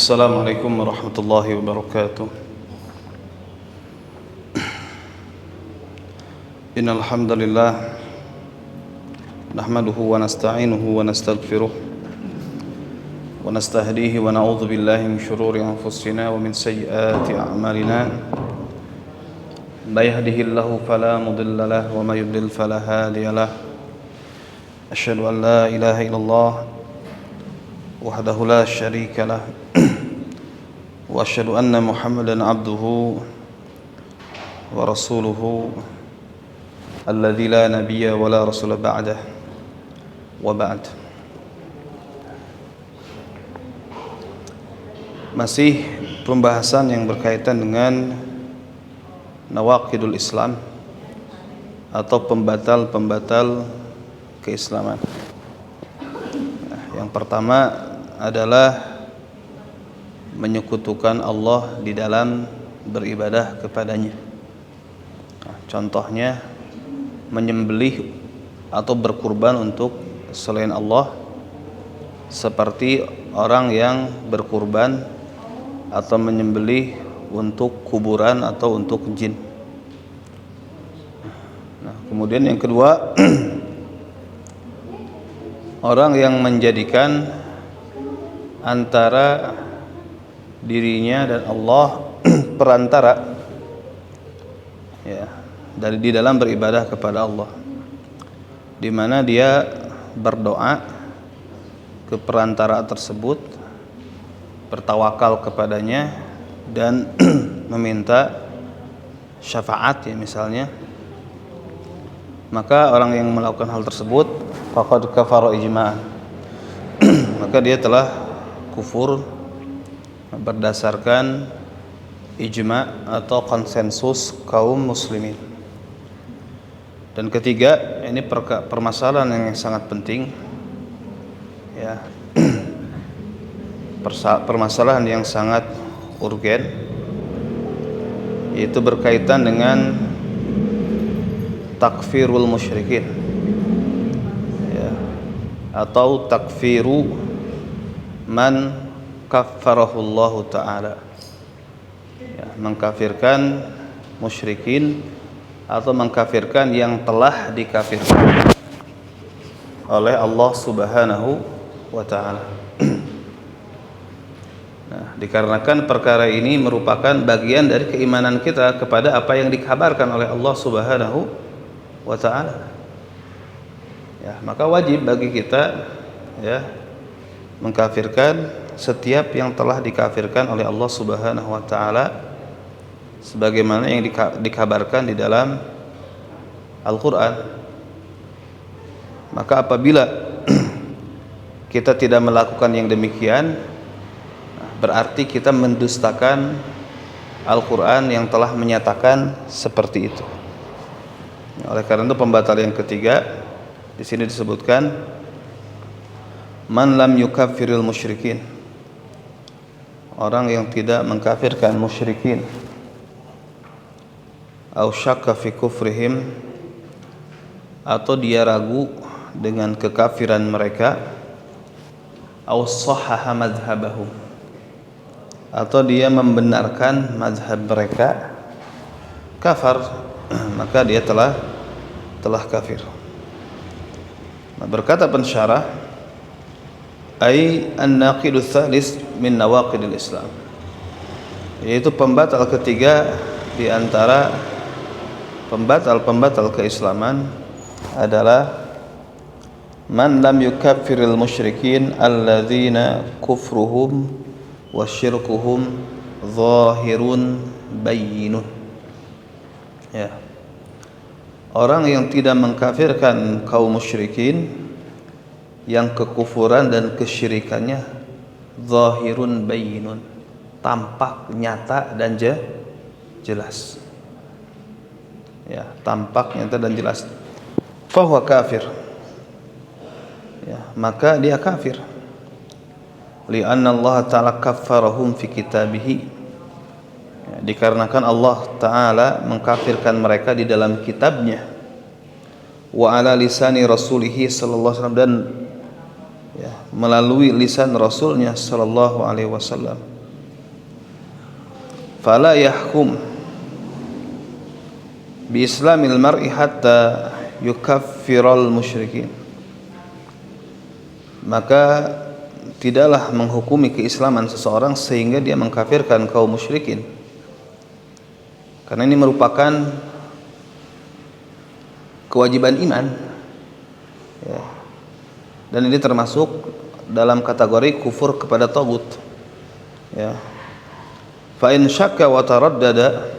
Assalamualaikum warahmatullahi wabarakatuh. Innal hamdalillah nahmaduhu wa nasta'inuhu wa nastaghfiruh wa nastahdihi wa na'udzu billahi min shururi anfusina wa min sayyiati a'malina. May yahdihillahu fala mudilla lahu wa may yudlil fala hadiya lahu. Asyhadu an la ilaha illallah wahdahu la syarika lah wa asyhadu anna Muhammadan abduhu wa rasuluhu alladzi la nabiyya wa la rasula ba'dah wa ba'd. Masih pembahasan yang berkaitan dengan nawaqidul Islam atau pembatal-pembatal keislaman. Yang pertama adalah menyekutukan Allah di dalam beribadah kepadanya. Contohnya menyembelih atau berkurban untuk selain Allah, seperti orang yang berkurban atau menyembelih untuk kuburan atau untuk jin. Kemudian yang kedua, orang yang menjadikan antara dirinya dan Allah perantara, ya, di dalam beribadah kepada Allah, di mana dia berdoa ke perantara tersebut, bertawakal kepadanya dan meminta syafaat, ya misalnya. Maka orang yang melakukan hal tersebut faqad kafara ijma'an, maka dia telah kufur berdasarkan ijma' atau konsensus kaum muslimin. Dan ketiga, ini permasalahan yang sangat penting, ya, permasalahan yang sangat urgen, yaitu berkaitan dengan takfirul musyrikin, ya, atau takfiru man kaffarahullahu ta'ala, ya, mengkafirkan musyrikin atau mengkafirkan yang telah dikafirkan oleh Allah Subhanahu wa ta'ala. Nah, dikarenakan perkara ini merupakan bagian dari keimanan kita kepada apa yang dikabarkan oleh Allah Subhanahu wa ta'ala, ya, maka wajib bagi kita, ya, mengkafirkan setiap yang telah dikafirkan oleh Allah Subhanahu wa ta'ala, sebagaimana yang dikabarkan di dalam Al-Quran. Maka apabila kita tidak melakukan yang demikian, berarti kita mendustakan Al-Quran yang telah menyatakan seperti itu. Oleh karena itu, pembatal yang ketiga di sini disebutkan man lam yukaffiril musyrikin, orang yang tidak mengkafirkan musyrikin, au syakka fi kufrihim, atau dia ragu dengan kekafiran mereka, au sahhaha madhhabahum, atau dia membenarkan mazhab mereka, kafar, maka dia telah kafir. Nah, berkata pensyarah, ai an-naqidu tsalis min nawaqidil Islam, yaitu pembatal ketiga di antara pembatal keislaman adalah man lam yukaffiril musyrikin alladzina kufruhum wa syirkuhum zahirun bayyinun, ya, orang yang tidak mengkafirkan kaum musyrikin yang kekufuran dan kesyirikannya zahirun bayyinun, tampak, nyata dan jelas, ya, tampak, nyata dan jelas, fahuwa kafir, ya, maka dia kafir. Li'anna Allah ta'ala kaffarahum fi kitabihi, ya, dikarenakan Allah Ta'ala mengkafirkan mereka di dalam kitabnya, wa ala lisani rasulihi sallallahu alaihi wasallam, dan, ya, melalui lisan Rasulnya sallallahu alaihi wasallam. fala yahkum bi islamil mar'i hatta yukaffiral musyrikin, maka tidaklah menghukumi keislaman seseorang sehingga dia mengkafirkan kaum musyrikin, karena ini merupakan kewajiban iman, ya. Dan ini termasuk dalam kategori kufur kepada tagut, ya. Fa in syakka wa taraddada,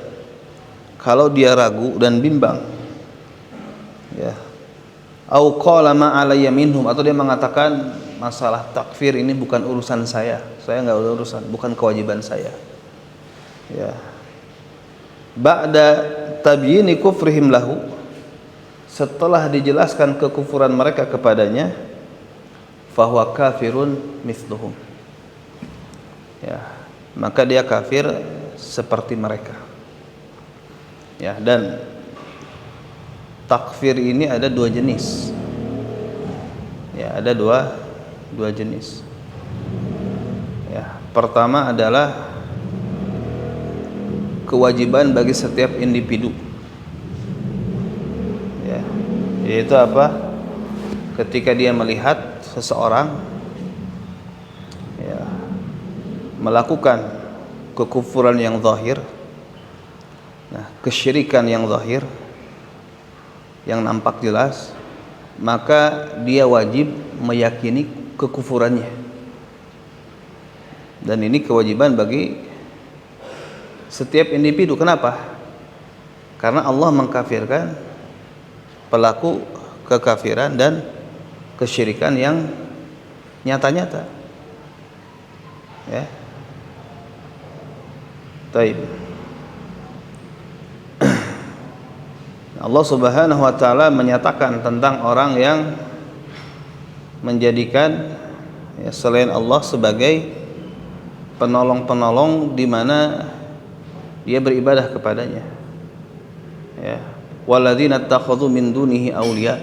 kalau dia ragu dan bimbang, ya, au qala ma alayya minhum, atau dia mengatakan masalah takfir ini bukan urusan saya enggak urusan, bukan kewajiban saya, ya. Ba'da tabyini kufrihim lahu, setelah dijelaskan kekufuran mereka kepadanya, fahuwa kafirun mithluhum, ya, maka dia kafir seperti mereka, ya. Dan takfir ini ada dua jenis, ya, ada dua jenis, ya. Pertama adalah kewajiban bagi setiap individu, ya, yaitu apa? Ketika dia melihat seseorang, ya, melakukan kekufuran yang zahir, nah, kesyirikan yang zahir, yang nampak jelas, maka dia wajib meyakini kekufurannya. Dan ini kewajiban bagi setiap individu. Kenapa? Karena Allah mengkafirkan pelaku kekafiran dan kesyirikan yang nyata-nyata, ya. Taib. Allah Subhanahu wa taala menyatakan tentang orang yang menjadikan, ya, selain Allah sebagai penolong-penolong di mana dia beribadah kepadanya, ya. Walladzina ittakhadhu min dunihi auliya,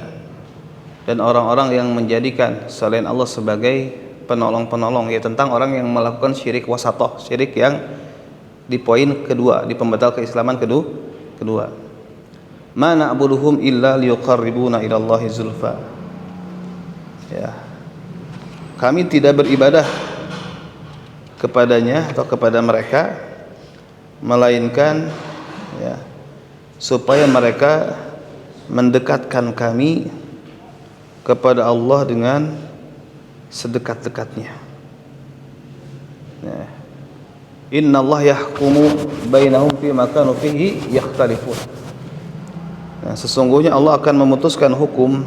dan orang-orang yang menjadikan selain Allah sebagai penolong-penolong, ya, tentang orang yang melakukan syirik wasatoh, syirik yang di poin kedua, di pembatal keislaman kedua. Ma na'buduhum illa liyuqarribuna ilallahi zulfa, ya, kami tidak beribadah kepadanya atau kepada mereka melainkan, ya, supaya mereka mendekatkan kami kepada Allah dengan sedekat-dekatnya, ya. Innallaha yahkumu bainahum fima kanu fihi yakhtalifun. Nah, sesungguhnya Allah akan memutuskan hukum,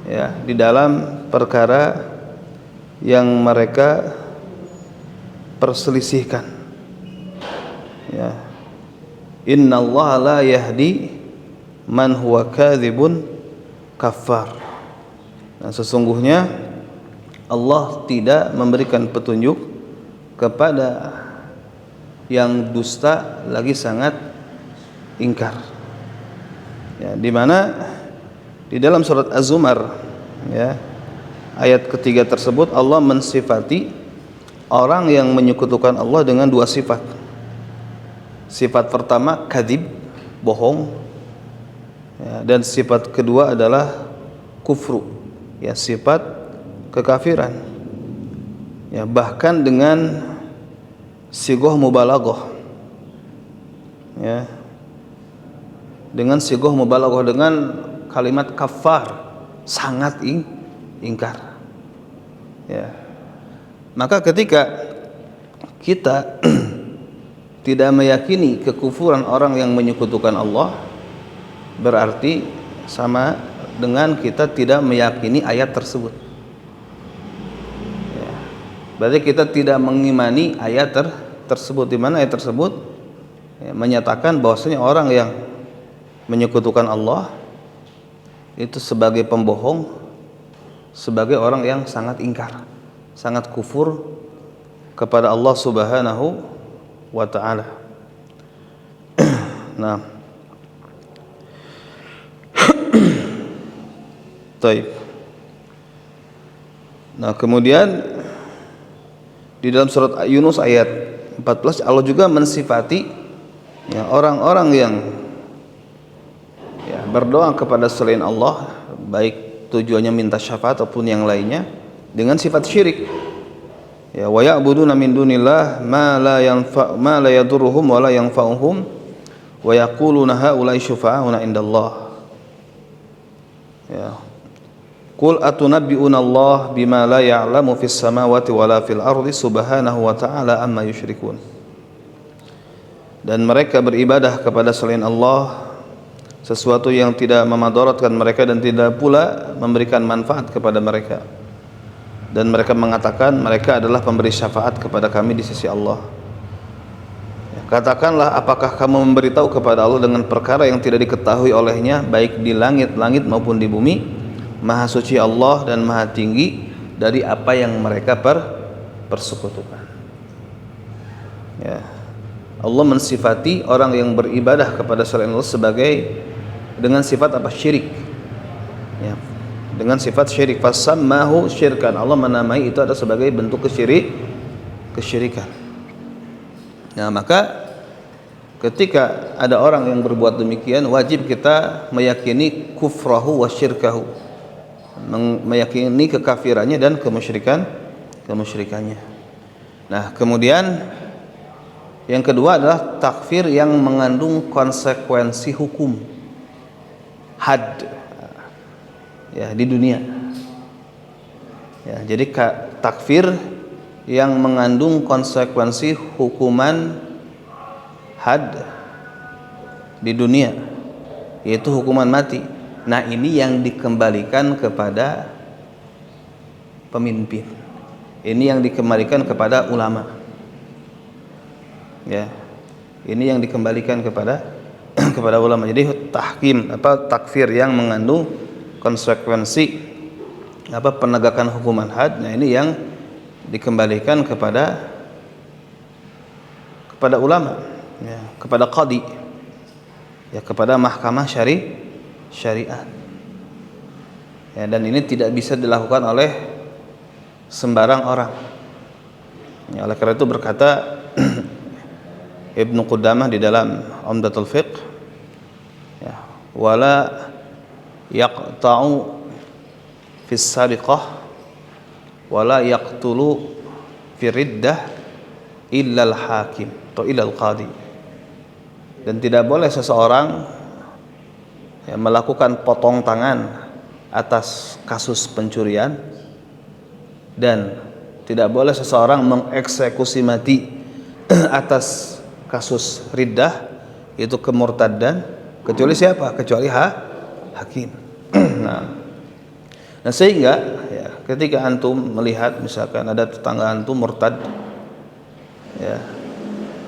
ya, di dalam perkara yang mereka perselisihkan, ya. Innallaha la yahdi man huwa kadzibun kafar. Nah, sesungguhnya Allah tidak memberikan petunjuk kepada yang dusta lagi sangat ingkar, ya, di mana di dalam surat Az-Zumar, ya, ayat ketiga tersebut Allah mensifati orang yang menyekutukan Allah dengan dua sifat. Sifat pertama kadzib, bohong, ya, dan sifat kedua adalah kufru, ya, sifat kekafiran, ya, bahkan dengan sigoh mubalaghah, ya, dengan sigoh mubalaghah, dengan kalimat kafar, sangat ingkar, ya. Maka ketika kita tidak meyakini kekufuran orang yang menyekutukan Allah, berarti sama dengan kita tidak meyakini ayat tersebut, ya. Berarti kita tidak mengimani ayat tersebut, di mana ayat tersebut, ya, menyatakan bahwasanya orang yang menyekutukan Allah itu sebagai pembohong, sebagai orang yang sangat ingkar, sangat kufur kepada Allah Subhanahu wa ta'ala. Nah, taib. Nah, kemudian di dalam surat Yunus ayat 14 Allah juga mensifati ya orang-orang yang ya, berdoa kepada selain Allah, baik tujuannya minta syafaat ataupun yang lainnya, dengan sifat syirik. Ya, wa ya'buduna min dunillah ma la yadurruhum wa la yanfa'uhum wa yaquluna haula'i syufa'auna indallah. Ya. Qul atunabbi'una Allah bima la ya'lamu fis samawati wa la fil ardi subhanahu wa ta'ala amma yusyrikun. Dan mereka beribadah kepada selain Allah sesuatu yang tidak memadaratkan mereka dan tidak pula memberikan manfaat kepada mereka, dan mereka mengatakan mereka adalah pemberi syafaat kepada kami di sisi Allah. Ya, katakanlah, apakah kamu memberitahu kepada Allah dengan perkara yang tidak diketahui olehnya, baik di langit-langit maupun di bumi? Maha suci Allah dan maha tinggi dari apa yang mereka persekutukan. Ya, Allah mensifati orang yang beribadah kepada selain Allah sebagai dengan sifat apa? Syirik. Ya, dengan sifat syirik. Fasammahu syirkan. Allah menamai itu ada sebagai bentuk kesyirikan. Nah, maka ketika ada orang yang berbuat demikian, wajib kita meyakini kufrahu wa syirkahu, meyakini kekafirannya dan kemusyrikannya. Nah, kemudian yang kedua adalah takfir yang mengandung konsekuensi hukum, had, ya, di dunia. Ya, jadi takfir yang mengandung konsekuensi hukuman had di dunia, yaitu hukuman mati. Nah, ini yang dikembalikan kepada pemimpin. Ini yang dikembalikan kepada ulama. Ya, ini yang dikembalikan kepada kepada ulama. Jadi takfir yang mengandung konsekuensi penegakan hukuman had. Nah, ini yang dikembalikan kepada ulama, ya, kepada qadi, ya, kepada mahkamah syariat. Ya, dan ini tidak bisa dilakukan oleh sembarang orang. Ya, oleh karena itu berkata Ibnu Qudamah di dalam Umdatul Fiqh, ya, wala yaqta'u fis sariqah wala yaqtulu fi riddah illa al-hakim atau illa al-qadi. Dan tidak boleh seseorang, ya, melakukan potong tangan atas kasus pencurian, dan tidak boleh seseorang mengeksekusi mati atas kasus riddah, itu kemurtadan, kecuali siapa? Kecuali hakim. Nah, sehingga ya, ketika antum melihat misalkan ada tetangga antum murtad, ya,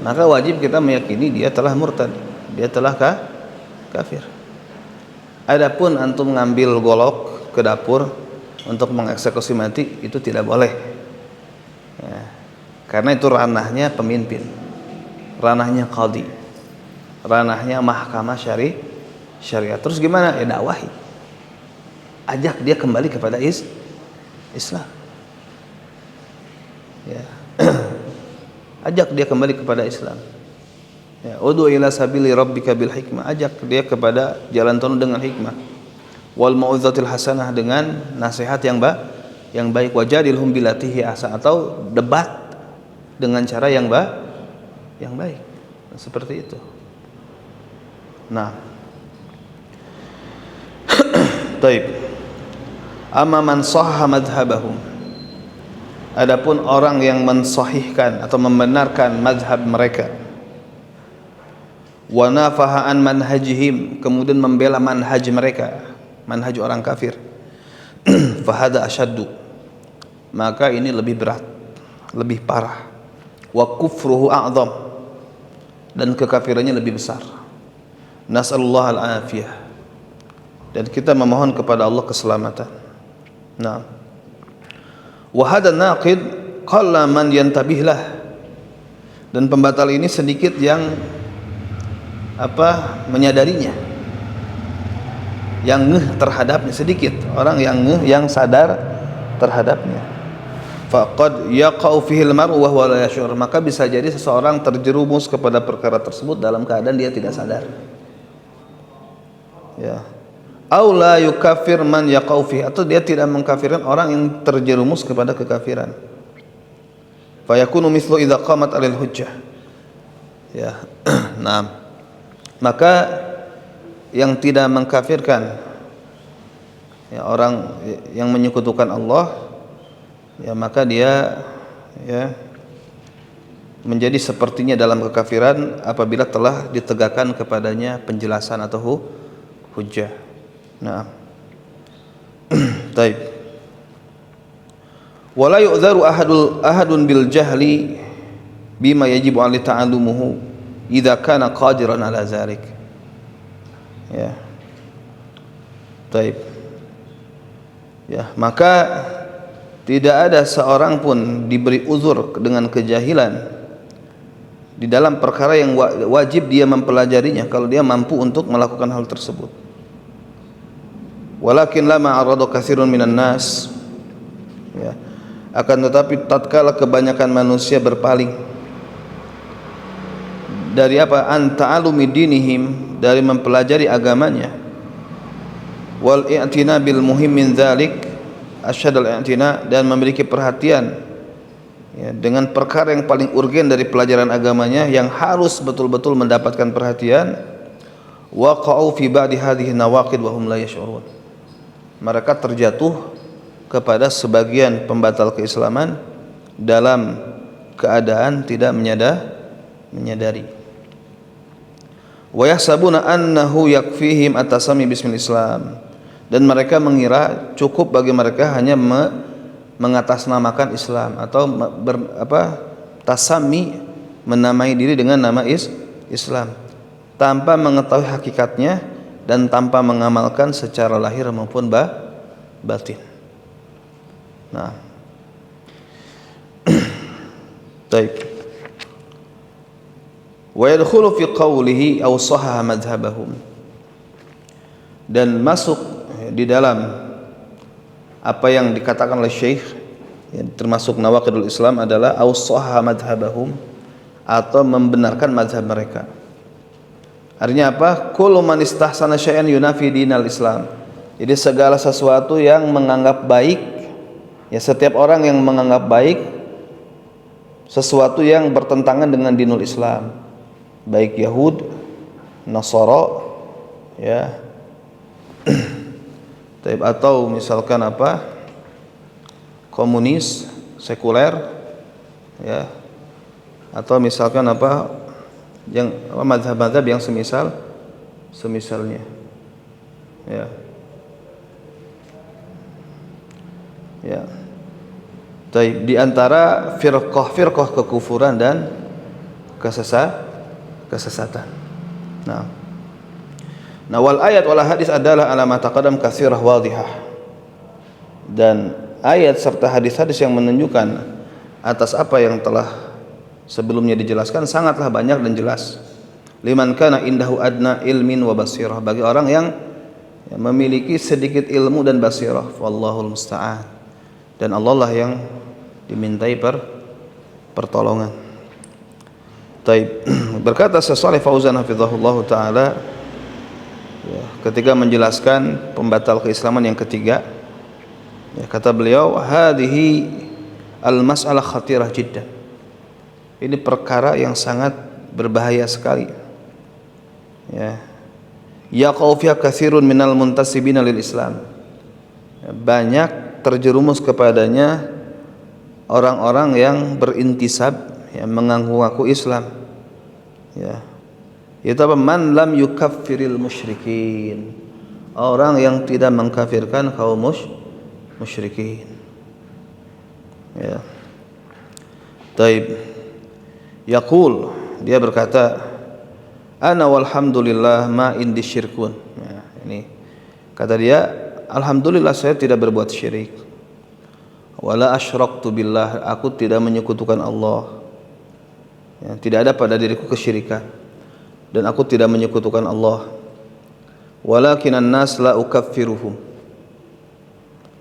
maka wajib kita meyakini dia telah murtad, dia telah kafir. Adapun antum ngambil golok ke dapur untuk mengeksekusi mati, itu tidak boleh, ya, karena itu ranahnya pemimpin, ranahnya qadi, ranahnya mahkamah syariat. Terus gimana? Ya, dakwahi, ajak dia kembali kepada Islam, ya. Ajak dia kembali kepada Islam, ya. Ud'u ila sabili rabbika bil hikmah, ajak dia kepada jalan Tuhan dengan hikmah, wal mau'izatil hasanah, dengan nasihat yang baik, wajadilhum billati hi ahsan, atau debat dengan cara yang baik. Seperti itu. Nah, taib. Amma man sahha madhhabahum, adapun orang yang mensahihkan atau membenarkan mazhab mereka, wa nafaha an manhajihim, kemudian membela manhaj mereka, manhaj orang kafir, fahada asyaddu, maka ini lebih berat, lebih parah, wa kufruhu a'zam, dan kekafirannya lebih besar. Nas'alullah al-afiyah, dan kita memohon kepada Allah keselamatan. Nah, wa hada naqid qalla man yantabihlah, dan pembatal ini sedikit yang menyadarinya, yang ngeh terhadapnya, sedikit orang yang ngeh, yang sadar terhadapnya. faqad yaqau fihi al-mar'u wa huwa la yash'ur, maka bisa jadi seseorang terjerumus kepada perkara tersebut dalam keadaan dia tidak sadar. Ya. Au la yukaffir man yaqau fihi, atau dia tidak mengkafirkan orang yang terjerumus kepada kekafiran. Fa yakunu mithlu idza qamat 'alal hujjah. Ya. Nah, maka yang tidak mengkafirkan ya, orang yang menyekutukan Allah, ya maka dia ya menjadi sepertinya dalam kekafiran apabila telah ditegakkan kepadanya penjelasan atau hujjah. Nah, taib. Wala yu'dharu ahadun bil jahli bima yajibu 'alaihi ta'allumuhu idza kana qadiran 'ala dzalik. Ya. Taib. Ya, maka tidak ada seorang pun diberi uzur dengan kejahilan di dalam perkara yang wajib dia mempelajarinya kalau dia mampu untuk melakukan hal tersebut. Walakin lama arada katsirun minan nas, ya, akan tetapi tatkala kebanyakan manusia berpaling dari apa, an ta'alumi dinihim, dari mempelajari agamanya, wal i'tina bil muhim min dzalik asyadul i'tina, dan memiliki perhatian ya, dengan perkara yang paling urgen dari pelajaran agamanya yang harus betul-betul mendapatkan perhatian, waqa'u fi ba'di hadhihi nawaqid wa hum la yash'urun, mereka terjatuh kepada sebagian pembatal keislaman dalam keadaan tidak menyadari. Wa yahsabuna annahu yakfihim at-tasami bismil Islam, dan mereka mengira cukup bagi mereka hanya mengatasnamakan Islam atau tasami, menamai diri dengan nama Islam tanpa mengetahui hakikatnya dan tanpa mengamalkan secara lahir maupun batin. Nah, baik. Wa yadkhulu fi qawlihi aw sahha madhhabahum, dan masuk di dalam apa yang dikatakan oleh Syekh yang termasuk nawaqidul Islam adalah aw sahha madhhabahum, atau membenarkan mazhab mereka. Artinya apa? Kullu man istahsana syai'an yunafi dinal Islam. Jadi segala sesuatu yang menganggap baik, ya, setiap orang yang menganggap baik sesuatu yang bertentangan dengan dinul Islam, baik Yahud, Nasara, ya, atau misalkan apa, komunis, sekuler, ya, atau misalkan apa yang mazhab-mazhab yang semisalnya, ya, ya. Taib, di antara firqah kekufuran dan kesesatan. Nah, wal ayat wal hadis adalah alamat taqaddam katsirah wadhihah, dan ayat serta hadis-hadis yang menunjukkan atas apa yang telah sebelumnya dijelaskan sangatlah banyak dan jelas. Liman kana indahu adna ilmin wa basirah, bagi orang yang memiliki sedikit ilmu dan basirah. Wallahul musta'an, dan Allah lah yang dimintai pertolongan. Taib. Berkata Syekh Shalih Fauzan hafizahullah taala, ya, ketika menjelaskan pembatal keislaman yang ketiga, ya, kata beliau, hadhihi al-mas'alah khatirah jiddan. Ini perkara yang sangat berbahaya sekali. Ya. Yaqau fiha katsirun minal muntasibina lil Islam. Banyak terjerumus kepadanya orang-orang yang berintisab, yang mengaku-ngaku Islam. Ya. Itu apa? Man lam yukaffiril musyrikin. Orang yang tidak mengkafirkan kaum musyrikin. Ya. Taib. Yaqul, dia berkata, ana walhamdulillah ma indi syirkun. Ya, ini kata dia, alhamdulillah saya tidak berbuat syirik. Wala asyraktu billah, aku tidak menyekutukan Allah. Ya, tidak ada pada diriku kesyirikan, dan aku tidak menyekutukan Allah. Walakinan nas la ukaffiruhum,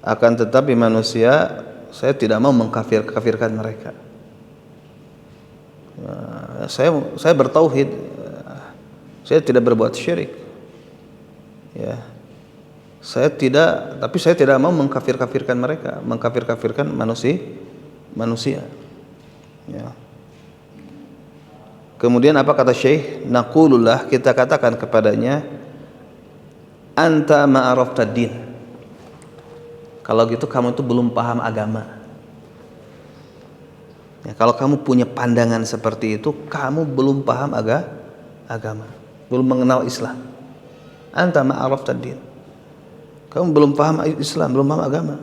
akan tetapi manusia saya tidak mau mengkafirkan mereka. Saya bertauhid, saya tidak berbuat syirik. Ya. Tapi saya tidak mau mengkafirkan mereka, mengkafirkan manusia. Ya. Kemudian apa kata Syekh? Naqulullah, kita katakan kepadanya, anta ma'arafta din. Kalau gitu kamu itu belum paham agama. Ya, kalau kamu punya pandangan seperti itu, kamu belum paham agama, belum mengenal Islam. Anta ma'arafta din. Kamu belum paham Islam, belum paham agama.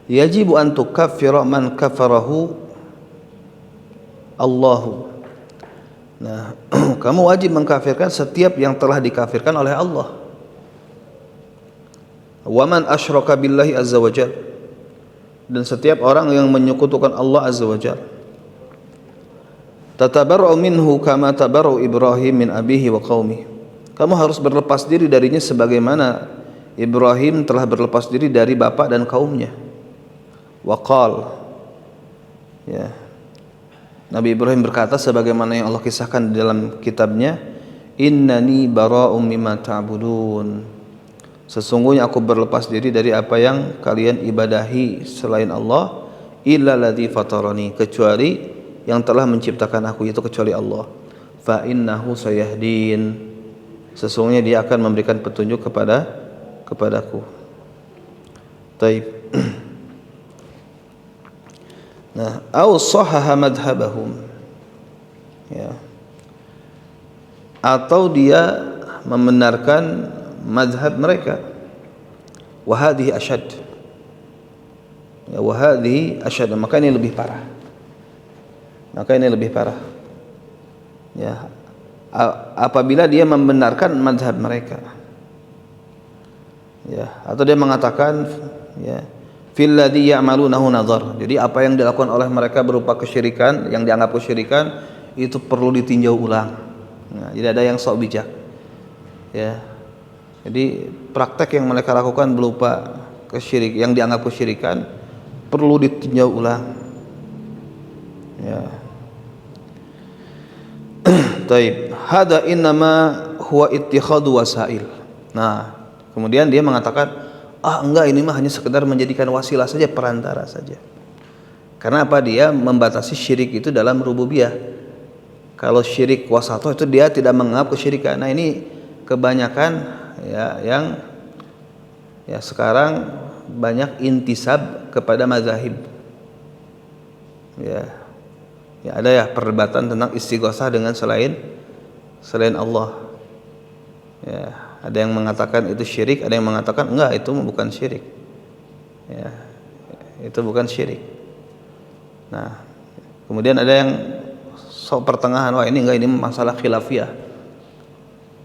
Yajibu an tukaffira man kafarahu Allahu. Nah, kamu wajib mengkafirkan setiap yang telah dikafirkan oleh Allah. Wa man asyraka billahi azza wajal, dan setiap orang yang menyekutukan Allah azza wajal. Tatabarra'u minhu kama tabarra'u Ibrahim min abihi wa qaumihi. Kamu harus berlepas diri darinya sebagaimana Ibrahim telah berlepas diri dari bapak dan kaumnya. Wa qal, ya, Nabi Ibrahim berkata sebagaimana yang Allah kisahkan di dalam kitabnya, innani bara'um mimma ta'budun. Sesungguhnya aku berlepas diri dari apa yang kalian ibadahi selain Allah, illa ladzi fatarani, kecuali yang telah menciptakan aku, itu kecuali Allah. Fa innahu sayahdin, sesungguhnya dia akan memberikan petunjuk kepadaku. Taib. Nah, au sahaha madhhabahum, ya, atau dia membenarkan mazhab mereka. Wa hadhihi asyad, ya, wa hadhihi asyad, maka ini lebih parah. Ya, apabila dia membenarkan mazhab mereka, ya, atau dia mengatakan, ya, fil ladzi ya'malunahu nadhar. Jadi apa yang dilakukan oleh mereka berupa kesyirikan, yang dianggap kesyirikan, itu perlu ditinjau ulang. Nah, jadi ada yang sok bijak. Ya. Jadi praktek yang mereka lakukan berupa yang dianggap kesyirikan perlu ditinjau ulang. Ya. Taib. Hada innama huwa ittikhadu wasail. Nah, kemudian dia mengatakan, enggak, ini mah hanya sekedar menjadikan wasilah saja, perantara saja. Karena apa? Dia membatasi syirik itu dalam rububiyah. Kalau syirik wasatoh itu dia tidak menganggap kesyirikan. Nah, ini kebanyakan, ya, yang, ya, sekarang banyak intisab kepada mazahib. Ya. Ya, ada ya perdebatan tentang istighosah dengan selain Allah. Ya. Ada yang mengatakan itu syirik, ada yang mengatakan enggak, itu bukan syirik. Ya, itu bukan syirik. Nah, kemudian ada yang sok pertengahan, wah ini enggak, ini masalah khilafiyah.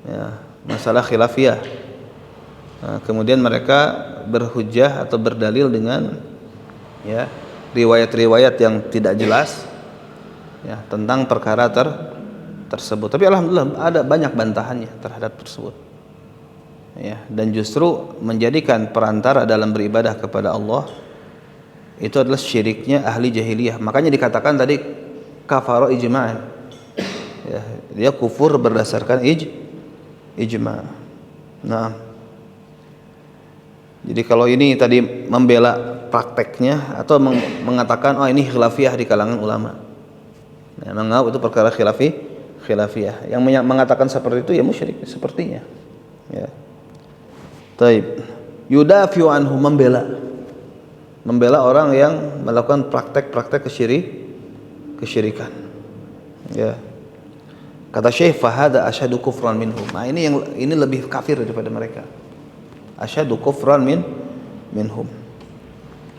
Ya, masalah khilafiyah. Nah, kemudian mereka berhujjah atau berdalil dengan, ya, riwayat-riwayat yang tidak jelas, ya, tentang perkara tersebut. Tapi alhamdulillah ada banyak bantahannya terhadap tersebut. Ya, dan justru menjadikan perantara dalam beribadah kepada Allah itu adalah syiriknya ahli jahiliyah. Makanya dikatakan tadi kafara ijma'an. Ya, dia kufur berdasarkan ijma'. Nah, jadi kalau ini tadi membela prakteknya atau mengatakan ini khilafiyah di kalangan ulama. Nah, menganggap itu perkara khilafiyah. Yang mengatakan seperti itu ya musyrik sepertinya. Ya. Taib. Yudafi'u anhu, membela orang yang melakukan praktek-praktek kesyirikan. Ya. Kata Syekh, fahada asyadu kufran minhum. Nah, ini lebih kafir daripada mereka. Asyadu kufran minhum.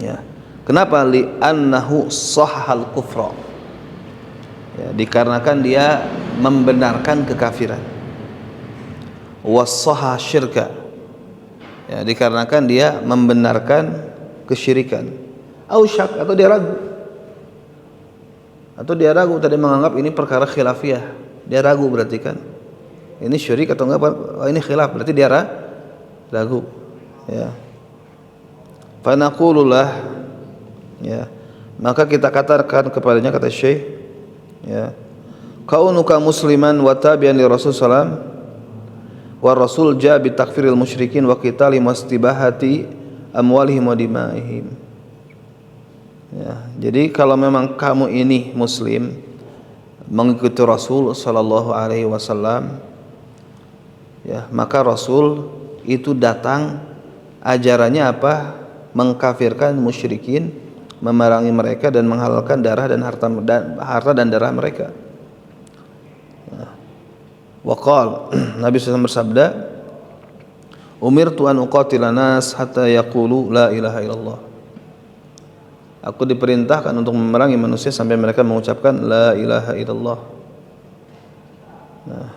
Ya. Kenapa? Li annahu sahhal kufra. Ya, dikarenakan dia membenarkan kekafiran. Wassaha syirka. Ya, dikarenakan dia membenarkan kesyirikan. Ausyak, atau dia ragu. Tadi menganggap ini perkara khilafiyah. Dia ragu, berarti kan ini syirik atau enggak? Ini khilaf, berarti dia ragu. Ya. Fa naqulullah, ya, maka kita katakan kepadanya, kata Syekh, ya, kaunuka musliman wa tabi'an li Rasul sallam wa Rasul jaa bi takfiril musyrikin wa qitali mastibahati amwalihim wa dimaihim. Ya, jadi kalau memang kamu ini muslim mengikuti Rasul sallallahu alaihi wasallam, ya, maka Rasul itu datang ajarannya apa? Mengkafirkan musyrikin, memerangi mereka dan menghalalkan darah dan harta dan darah mereka. Waqal Nabi SAW bersabda, umirtu an uqatila nas hatta yaqulu la ilaha illallah. Aku diperintahkan untuk memerangi manusia sampai mereka mengucapkan la ilaha illallah. Nah,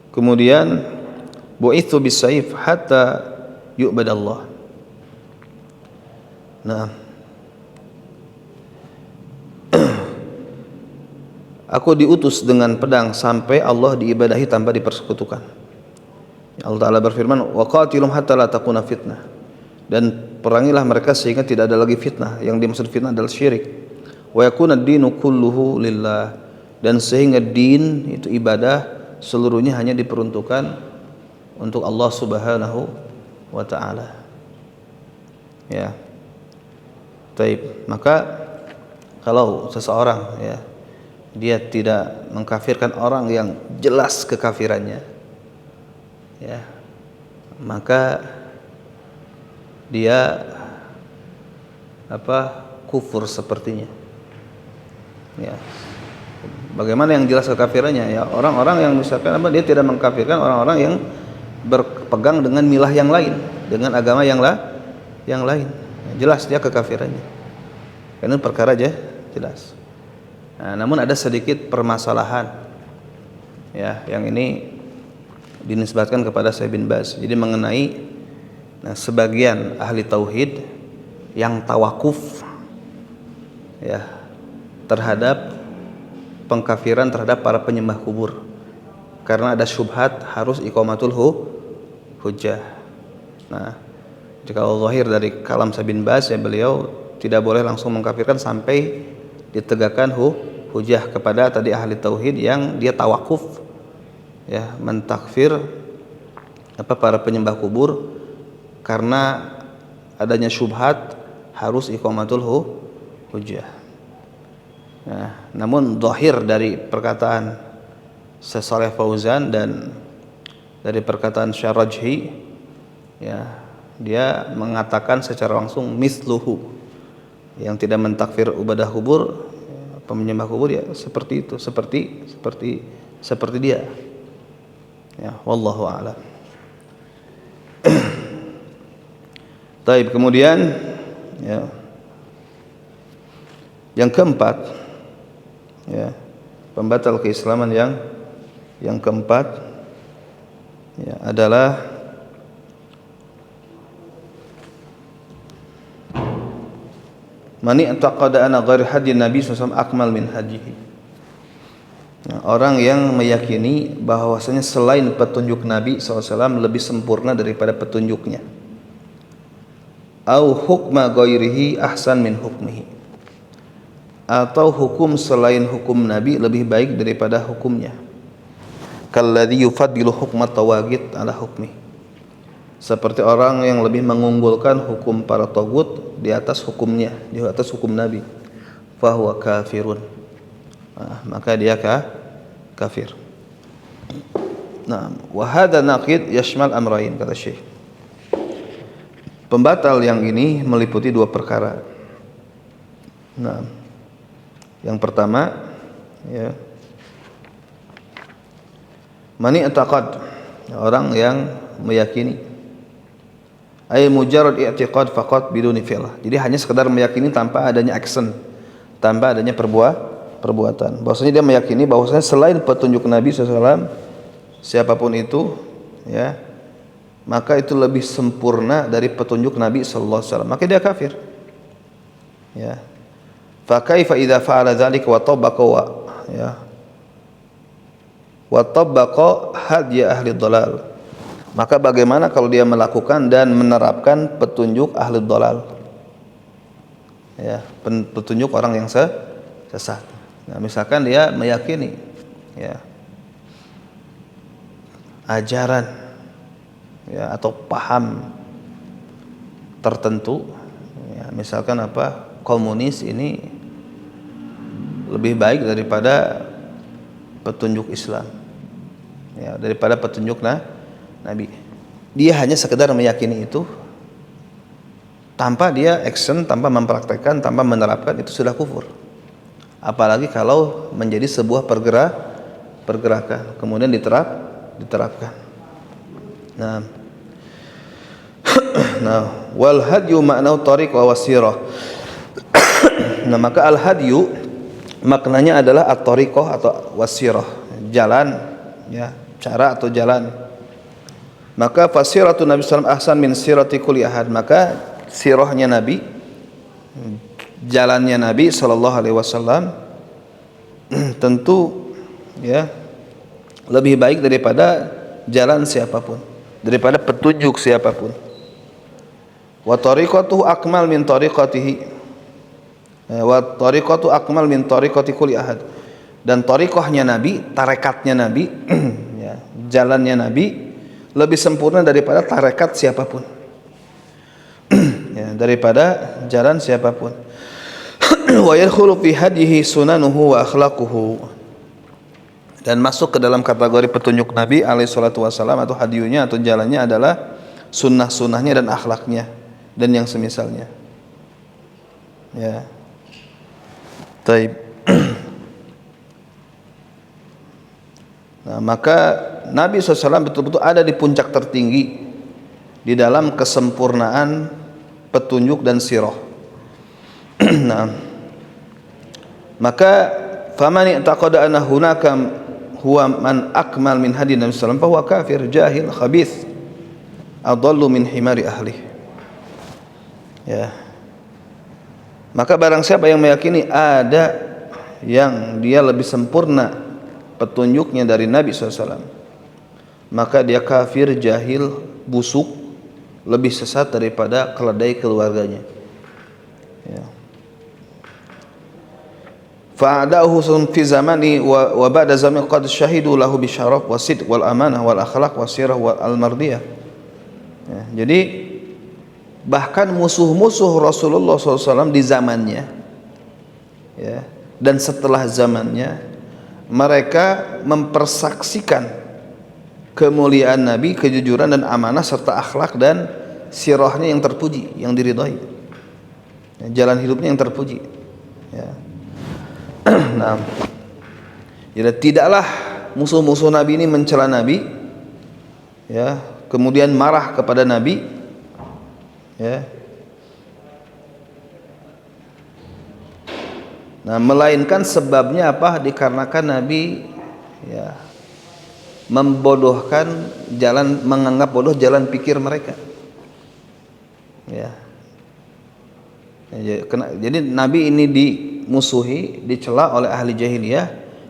kemudian bu'ithu bisayf hatta yu'badallah. Nah, aku diutus dengan pedang sampai Allah diibadahi tanpa dipersekutukan. Allah Ta'ala berfirman, wa qatilum hatta la takuna fitnah, dan perangilah mereka sehingga tidak ada lagi fitnah. Yang dimaksud fitnah adalah syirik. Wa yakuna ad-dinu kulluhu lillah, dan sehingga din itu ibadah seluruhnya hanya diperuntukkan untuk Allah Subhanahu wa Ta'ala. Ya. Taib. Maka kalau seseorang, ya, dia tidak mengkafirkan orang yang jelas kekafirannya, ya, maka dia kufur sepertinya. Ya. Bagaimana yang jelas kekafirannya? Ya, orang-orang yang misalkan dia tidak mengkafirkan orang-orang yang berpegang dengan milah yang lain, dengan agama yang lain. Jelas dia kekafirannya. Karena perkara aja jelas. Nah, namun ada sedikit permasalahan, ya, yang ini dinisbatkan kepada Syekh bin Baz. Jadi mengenai, nah, sebagian ahli tauhid yang tawakuf, ya, terhadap pengkafiran terhadap para penyembah kubur, karena ada syubhat harus iqamatul hujjah. Nah, jika zahir dari kalam Syekh bin Baz, ya, beliau tidak boleh langsung mengkafirkan sampai ditegakkan hujjah kepada tadi ahli tauhid yang dia tawakuf, ya, mentakfir para penyembah kubur karena adanya syubhat harus iqamatul hujjah. Nah, namun zahir dari perkataan Syekh Shalih Fauzan dan dari perkataan Syekh Rajhi, ya, dia mengatakan secara langsung misluhu, yang tidak mentakfir ibadah kubur, penyembah kubur, ya, seperti itu, seperti dia. Ya, wallahu a'lam. Taib. Kemudian, ya, yang keempat, ya, pembatal keislaman yang keempat, ya, adalah mani i'taqada anna ghairi hadi Nabi SAW akmal min hadihi. Nah, orang yang meyakini bahwasanya selain petunjuk Nabi SAW lebih sempurna daripada petunjuknya. Au hukma ghairihi ahsan min hukmihi, atau hukum selain hukum Nabi lebih baik daripada hukumnya. Kalladzi yufaddilu hukma tawagit ala hukmi, seperti orang yang lebih mengunggulkan hukum para tagut di atas hukumnya, di atas hukum Nabi. Fahuwa kafirun. Nah, maka dia kafir. Nah, wa hadza naqid yashmal amrayn, kata Syekh. Pembatal yang ini meliputi dua perkara. Nah, yang pertama, ya, mani i'taqad, orang yang meyakini, ay mujarrad i'tiqad faqat biduni fi'l. Jadi hanya sekedar meyakini tanpa adanya action, tanpa adanya perbuatan. Bahwasanya dia meyakini bahwasanya selain petunjuk Nabi SAW, siapapun itu, ya, maka itu lebih sempurna dari petunjuk Nabi SAW, maka dia kafir. Ya. Fa kaifa idza fa'ala dzalika wa tabaqa wa tabaqa hadi ahli dhalal. Maka bagaimana kalau dia melakukan dan menerapkan petunjuk ahli dhalal? ya, petunjuk orang yang sesat. Nah, misalkan dia meyakini ya ajaran ya atau paham tertentu ya, misalkan apa, komunis ini lebih baik daripada petunjuk Islam ya, daripada petunjuk Nabi. Dia hanya sekedar meyakini itu tanpa dia action, tanpa mempraktekkan, tanpa menerapkan, itu sudah kufur. Apalagi kalau menjadi sebuah pergerakan kemudian diterapkan. Nah, wal hadyu ma'nau tariq wa wasirah. Nah, maka al hadyu maknanya adalah at-tariqah atau wasirah, jalan ya, cara atau jalan. Maka fasiratu Nabi sallallahu alaihi wasallam ahsan min sirati kulli ahad. Maka sirahnya Nabi, jalannya Nabi sallallahu alaihi wasallam tentu ya lebih baik daripada jalan siapapun, daripada petunjuk siapapun. Wa tariqatuhu akmal min tariqatihi. Wa tariqatu akmal min tariqati kulli ahad. Dan tariqahnya Nabi, tarekatnya Nabi ya, jalannya Nabi lebih sempurna daripada tarekat siapapun. Ya, daripada jalan siapapun. Wa yadkhulu fi hadihi sunanuhu wa akhlaquhu. Dan masuk ke dalam kategori petunjuk Nabi alaihi salatu wasallam atau hadiyunya atau jalannya adalah sunnah-sunnahnya dan akhlaknya dan yang semisalnya. Ya. Taib. Nah, maka Nabi SAW betul-betul ada di puncak tertinggi di dalam kesempurnaan petunjuk dan sirah. Nah, maka faman i'taqada anna hunaka huwa man akmal min hadi Nabi sallallahu alaihi wasallam fa huwa kafir jahil khabith adallu min himari ahli. Ya. Maka barang siapa yang meyakini ada yang dia lebih sempurna petunjuknya dari Nabi SAW, maka dia kafir, jahil, busuk, lebih sesat daripada keledai keluarganya. Ya. Fa'adahu fi zamani wa ba'da zaman qad syahidu lahu bisyaraf wasidq wal amanah wal akhlaq wasirah wal mardiyah. Ya, jadi bahkan musuh-musuh Rasulullah SAW di zamannya ya, dan setelah zamannya mereka mempersaksikan kemuliaan Nabi, kejujuran dan amanah serta akhlak dan sirahnya yang terpuji, yang diridhai, jalan hidupnya yang terpuji ya. Nah, jadi tidaklah musuh-musuh Nabi ini mencela Nabi ya, kemudian marah kepada Nabi ya. Nah, melainkan sebabnya apa? Dikarenakan Nabi ya membodohkan jalan, menganggap bodoh jalan pikir mereka. Ya. Jadi Nabi ini dimusuhi, dicela oleh ahli jahiliyah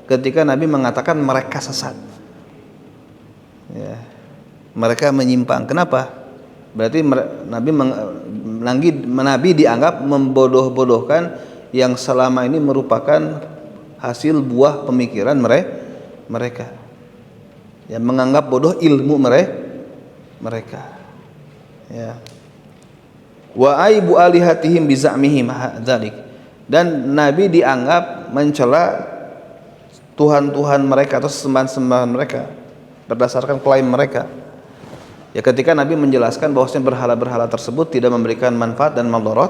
ketika Nabi mengatakan mereka sesat. Ya. Mereka menyimpang. Kenapa? Berarti Nabi dianggap membodoh-bodohkan yang selama ini merupakan hasil buah pemikiran mereka, yang menganggap bodoh ilmu mereka. Ya. Wa aibu alihatihim bizamihim dzalik. Dan Nabi dianggap mencela tuhan-tuhan mereka atau sembahan-sembahan mereka berdasarkan klaim mereka. Ya, ketika Nabi menjelaskan bahwasanya berhala-berhala tersebut tidak memberikan manfaat dan madarat,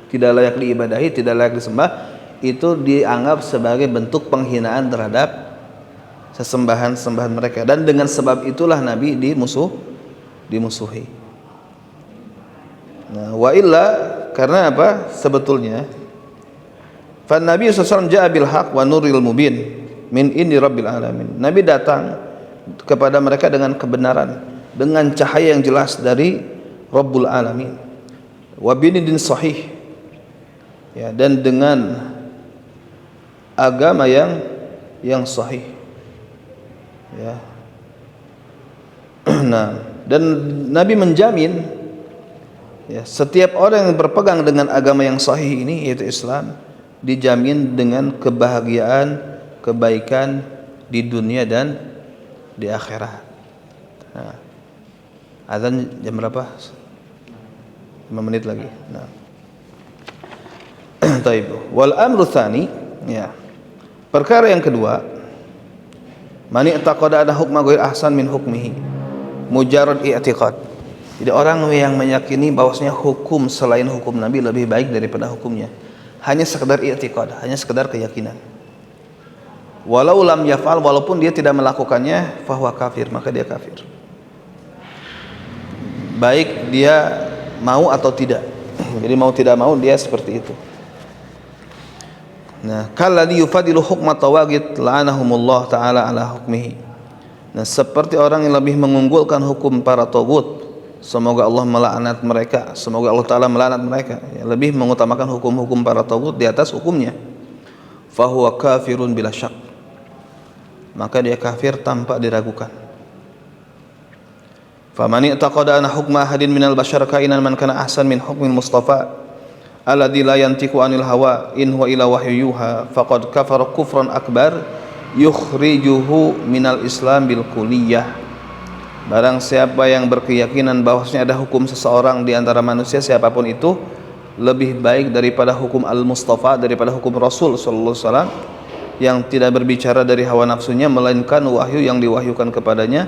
tidak layak diibadahi, tidak layak disembah, itu dianggap sebagai bentuk penghinaan terhadap sesembahan-sembahan mereka, dan dengan sebab itulah Nabi dimusuhi. Nah, wa illa, karena apa? Sebetulnya fan Nabi sallallahu alaihi wasallam ja'a bil haq wa nuril mubin min indi rabbil alamin. Nabi datang kepada mereka dengan kebenaran, dengan cahaya yang jelas dari Rabbul alamin. Wa binidin sahih. Ya, dan dengan agama yang sahih. Ya. Nah, dan Nabi menjamin Ya, setiap orang yang berpegang dengan agama yang sahih ini yaitu Islam dijamin dengan kebahagiaan, kebaikan di dunia dan di akhirat. Nah, azan jam berapa? 5 menit lagi. Nah. Taib. Wal amru tsani, ya. Perkara yang kedua, man i'taqada ada hukma ghair ahsan min hukmihi. Mujarrad i'tiqad. Jadi orang yang meyakini bahwasanya hukum selain hukum Nabi lebih baik daripada hukumnya, hanya sekedar i'tiqad, hanya sekedar keyakinan. Walau lam yaf'al, walaupun dia tidak melakukannya, fahuwa kafir, maka dia kafir. Baik dia mau atau tidak. Jadi mau tidak mau dia seperti itu. Nah, kalladzi yufadilu hukma tawagit la'anahumullah ta'ala ala hukmihi. Nah, seperti orang yang lebih mengunggulkan hukum para tagut, semoga Allah melaknat mereka, semoga Allah Ta'ala melaknat mereka, ya, lebih mengutamakan hukum-hukum para tagut di atas hukumnya, fahuwa kafirun bila syak, maka dia kafir tanpa diragukan. Faman i'taqada anna hukma ahadin minal bashar kainan man kana ahsan min hukmil mustafa alladzi la yantiqu anil hawa in huwa ila wahyu yuha faqad kafara kufran akbar yukhrijuhu minal islam bil kulliyah. Barang siapa yang berkeyakinan bahwasanya ada hukum seseorang di antara manusia siapapun itu lebih baik daripada hukum al-Mustafa, daripada hukum Rasul sallallahu alaihi wasallam yang tidak berbicara dari hawa nafsunya melainkan wahyu yang diwahyukan kepadanya,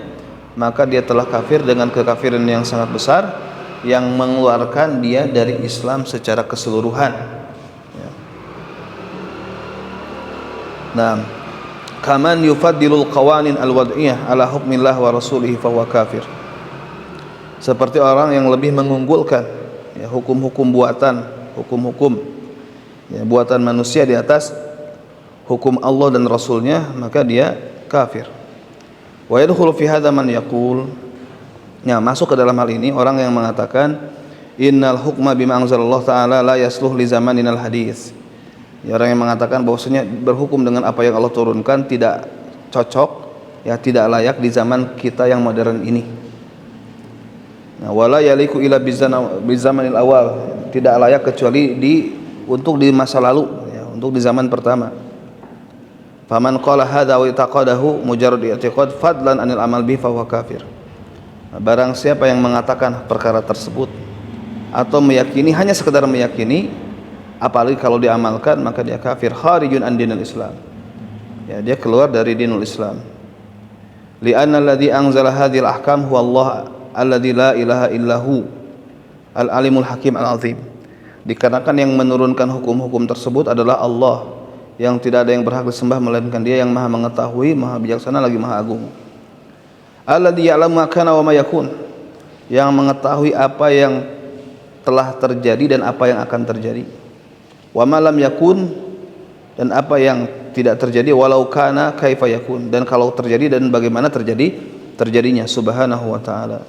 maka dia telah kafir dengan kekafiran yang sangat besar yang mengeluarkan dia dari Islam secara keseluruhan. Ya. Nah, kaman yufaddilul qawanin al-wad'iyah ala hukmillah wa rasulihi fahuwa kafir. Seperti orang yang lebih mengunggulkan ya, hukum-hukum buatan, hukum-hukum ya, buatan manusia di atas hukum Allah dan Rasulnya, maka dia kafir. Wa yadkhulu fi hadza man yaqul, ya, masuk ke dalam hal ini orang yang mengatakan innal hukma bima anzalallahu ta'ala la yasluh li zamaninal hadits. Ya, orang yang mengatakan bahwasanya berhukum dengan apa yang Allah turunkan tidak cocok, ya, tidak layak di zaman kita yang modern ini. Nah, wala yaliku ila bizamanil awal, tidak layak kecuali untuk di masa lalu, ya, untuk di zaman pertama. Faman qala hadza wa i'taqadahu mujarrad i'tiqad fadlan anil amal bi fa huwa kafir. Nah, barang siapa yang mengatakan perkara tersebut atau meyakini, hanya sekedar meyakini, apalagi kalau diamalkan, maka dia kafir, kharijun an dinil Islam. Ya, dia keluar dari dinul Islam. Li'anna alladhi anzala hadhil ahkam huwa Allah alladhi la ilaha illahu al-alimul hakim al-azim. Dikarenakan yang menurunkan hukum-hukum tersebut adalah Allah yang tidak ada yang berhak disembah melainkan Dia yang Maha mengetahui, Maha bijaksana lagi Maha agung. Alladhi ya'lamu ma kana wa ma yakun, yang mengetahui apa yang telah terjadi dan apa yang akan terjadi. Wa ma lam yakun, dan apa yang tidak terjadi, walau kana kaifa yakun, dan kalau terjadi dan bagaimana terjadinya, subhanahu wa ta'ala.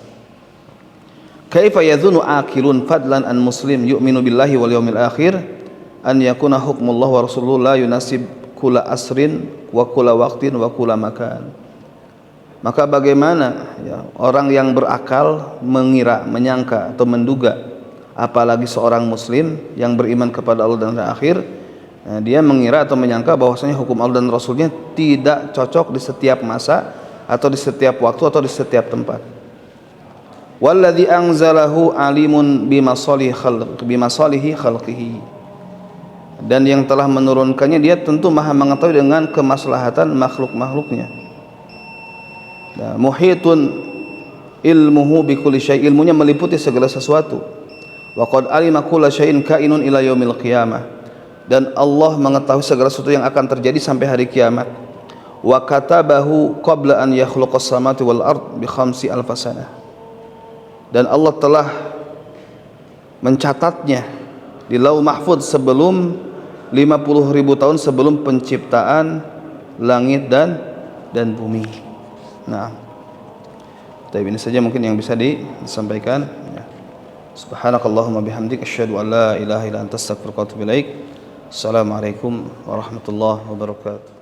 Kaifa yadhunu aqilun fadlan an muslim yu'minu billahi wal yawmil akhir an yakuna hukmullah wa rasulullah yunasib kula asrin wa kula waqtin wa kula makan. Maka bagaimana ya, orang yang berakal mengira, menyangka atau menduga, apalagi seorang muslim yang beriman kepada Allah dan hari akhir, nah, dia mengira atau menyangka bahwasanya hukum Allah dan Rasulnya tidak cocok di setiap masa atau di setiap waktu atau di setiap tempat. Walladzi anzalahu alimun bimasalihi khalqihi, dan yang telah menurunkannya dia tentu maha mengetahui dengan kemaslahatan makhluk-makhluknya. Nah, muhitun ilmuhu bi kulli syai', ilmunya meliputi segala sesuatu. Wa qad alima kulla syai'in kainun ila yaumil qiyamah, dan Allah mengetahui segala sesuatu yang akan terjadi sampai hari kiamat. Wa katabahu qabla an yakhluqas samawati wal ard bi 50,000 sanah, dan Allah telah mencatatnya di Lauh Mahfuz sebelum 50.000 tahun sebelum penciptaan langit dan bumi. Nah, ini saja mungkin yang bisa disampaikan. Subhanakallahumma bihamdik asyhadu an la ilaha illa anta astaghfiruka wa atubu ilaik. Assalamualaikum warahmatullahi wabarakatuh.